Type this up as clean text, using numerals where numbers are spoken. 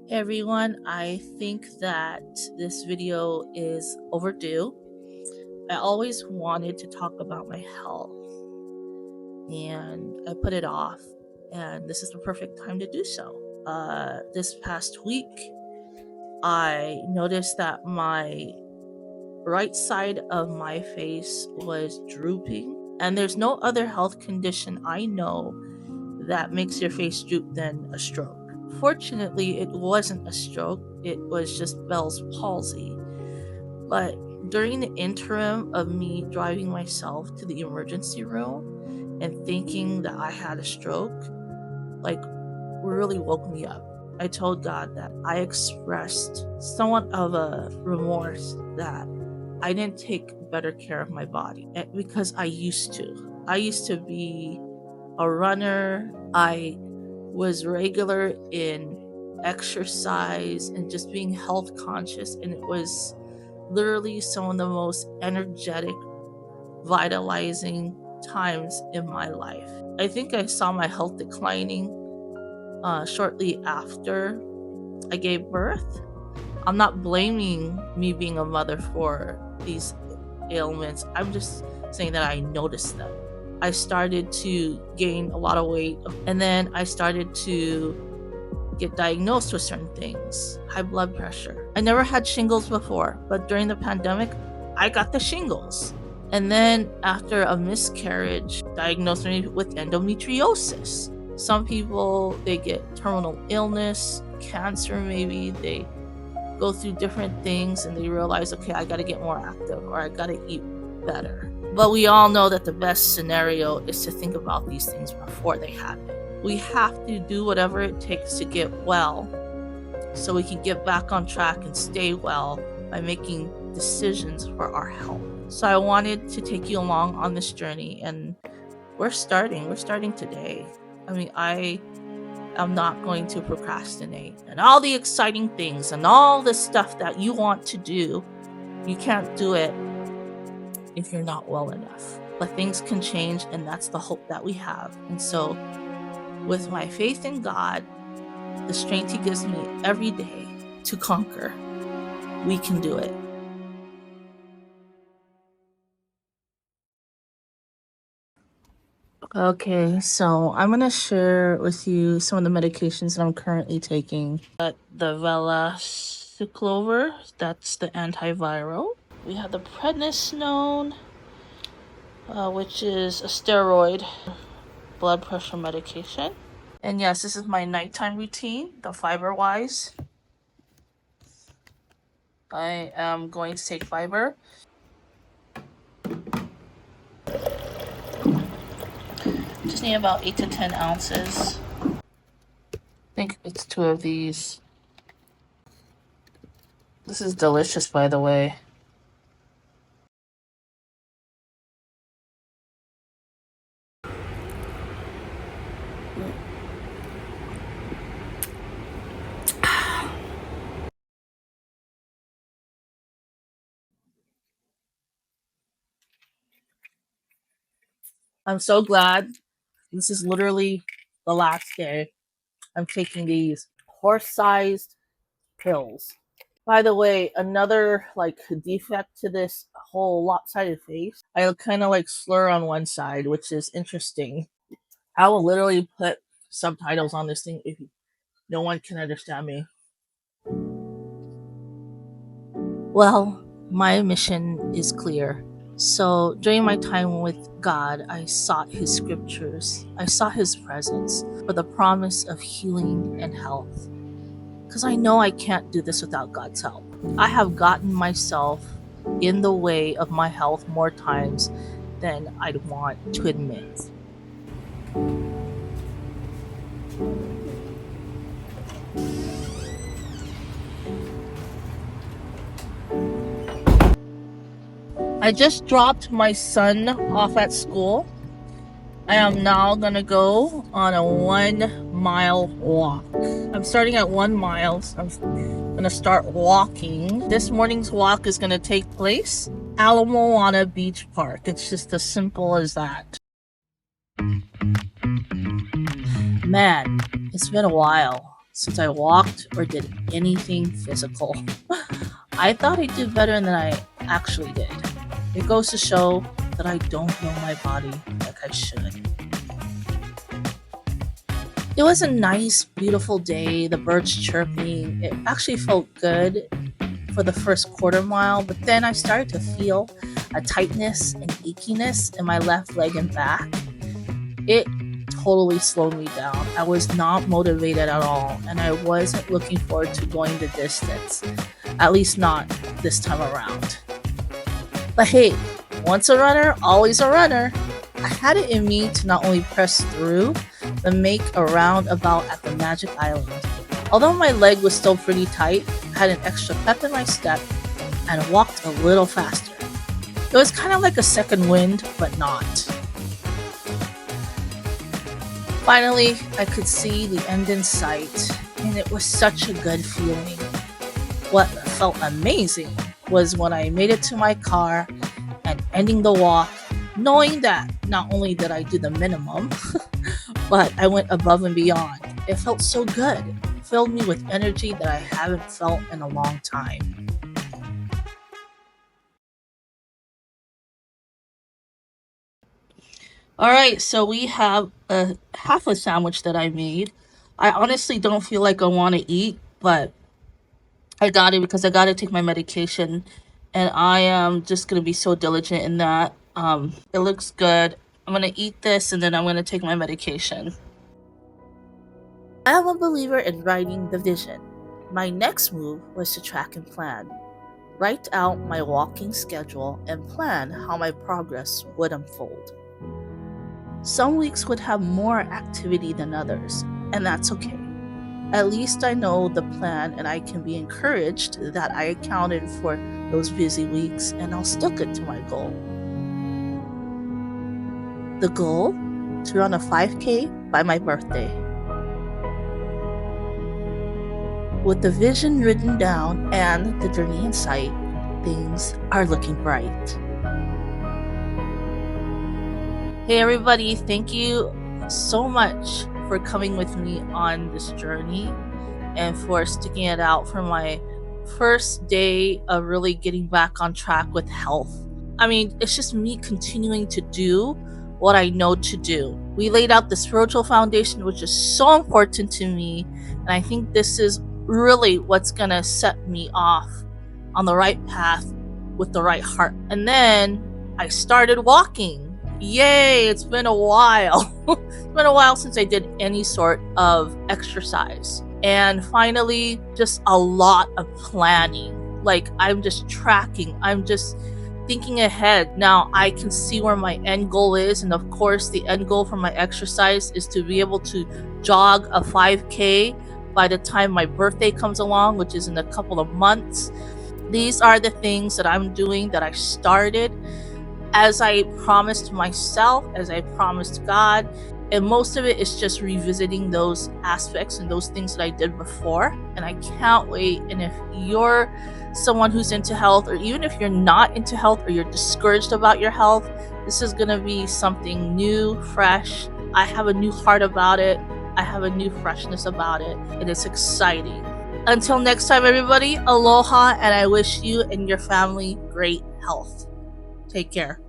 Hey everyone, I think that this video is overdue. I always wanted to talk about my health and I put it off, and this is the perfect time to do so. This past week, I noticed that my right side of my face was drooping, and there's no other health condition I know that makes your face droop than a stroke. Fortunately, it wasn't a stroke, it was just Bell's palsy. But during the interim of me driving myself to the emergency room and thinking that I had a stroke, like, really woke me up. I told God that I expressed somewhat of a remorse that I didn't take better care of my body because I used to. I used to be a runner. I was regular in exercise and just being health conscious, and it was literally some of the most energetic, vitalizing times in my life. I think I saw my health declining shortly after I gave birth. I'm not blaming me being a mother for these ailments. I'm just saying that I noticed them. I started to gain a lot of weight, and then I started to get diagnosed with certain things. High blood pressure. I never had shingles before, but during the pandemic, I got the shingles. And then after a miscarriage, diagnosed me with endometriosis. Some people, they get terminal illness, cancer maybe, they go through different things and they realize, okay, I gotta get more active or I gotta eat better. But we all know that the best scenario is to think about these things before they happen. We have to do whatever it takes to get well so we can get back on track and stay well by making decisions for our health. So I wanted to take you along on this journey, and we're starting today. I mean, I am not going to procrastinate. And all the exciting things and all the stuff that you want to do, you can't do it if you're not well enough. But things can change, and that's the hope that we have. And so, with my faith in God, the strength He gives me every day to conquer, we can do it. Okay, so I'm going to share with you some of the medications that I'm currently taking. The Velaciclover, that's the antiviral. We have the prednisone, which is a steroid blood pressure medication. And yes, this is my nighttime routine, the fiber wise. I am going to take fiber. Just need about 8 to 10 ounces. I think it's 2 of these. This is delicious, by the way. I'm so glad this is literally the last day I'm taking these horse-sized pills. By the way, another like defect to this whole lopsided face, I kind of like slur on one side, which is interesting. I will literally put subtitles on this thing if no one can understand me. Well, my mission is clear. So during my time with God, I sought His scriptures. I sought His presence for the promise of healing and health. Because I know I can't do this without God's help. I have gotten myself in the way of my health more times than I'd want to admit. I just dropped my son off at school. I am now gonna go on a 1 mile walk. I'm starting at 1 mile, so I'm gonna start walking. This morning's walk is gonna take place Ala Moana Beach Park. It's just as simple as that. Man, it's been a while. since I walked or did anything physical. I thought I'd do better than I actually did. It goes to show that I don't know my body like I should. It was a nice, beautiful day, the birds chirping. It actually felt good for the first quarter mile, but then I started to feel a tightness and achiness in my left leg and back. It totally slowed me down. I was not motivated at all, and I wasn't looking forward to going the distance, at least not this time around. But hey, once a runner, always a runner. I had it in me to not only press through, but make a roundabout at the Magic Island. Although my leg was still pretty tight, I had an extra pep in my step and walked a little faster. It was kind of like a second wind, but not. Finally, I could see the end in sight, and it was such a good feeling. What felt amazing was when I made it to my car and ending the walk, knowing that not only did I do the minimum, but I went above and beyond. It felt so good. It filled me with energy that I haven't felt in a long time. Alright, so we have a half a sandwich that I made. I honestly don't feel like I want to eat, but I got it because I got to take my medication, and I am just going to be so diligent in that. It looks good. I'm going to eat this and then I'm going to take my medication. I am a believer in writing the vision. My next move was to track and plan. Write out my walking schedule and plan how my progress would unfold. Some weeks would have more activity than others, and that's okay. At least I know the plan and I can be encouraged that I accounted for those busy weeks and I'll still get to my goal. The goal? To run a 5K by my birthday. With the vision written down and the journey in sight, things are looking bright. Hey everybody, thank you so much for coming with me on this journey and for sticking it out for my first day of really getting back on track with health. I mean, it's just me continuing to do what I know to do. We laid out the spiritual foundation, which is so important to me, and I think this is really what's gonna set me off on the right path with the right heart. And then I started walking. Yay, it's been a while. It's been a while since I did any sort of exercise. And finally, just a lot of planning. Like, I'm just tracking. I'm just thinking ahead. Now I can see where my end goal is. And of course, the end goal for my exercise is to be able to jog a 5K by the time my birthday comes along, which is in a couple of months. These are the things that I'm doing that I started as I promised myself, as I promised God, and most of it is just revisiting those aspects and those things that I did before, and I can't wait. And if you're someone who's into health, or even if you're not into health or you're discouraged about your health, this is going to be something new, fresh. I have a new heart about it. I have a new freshness about it, and it's exciting. Until next time, everybody, aloha, and I wish you and your family great health. Take care.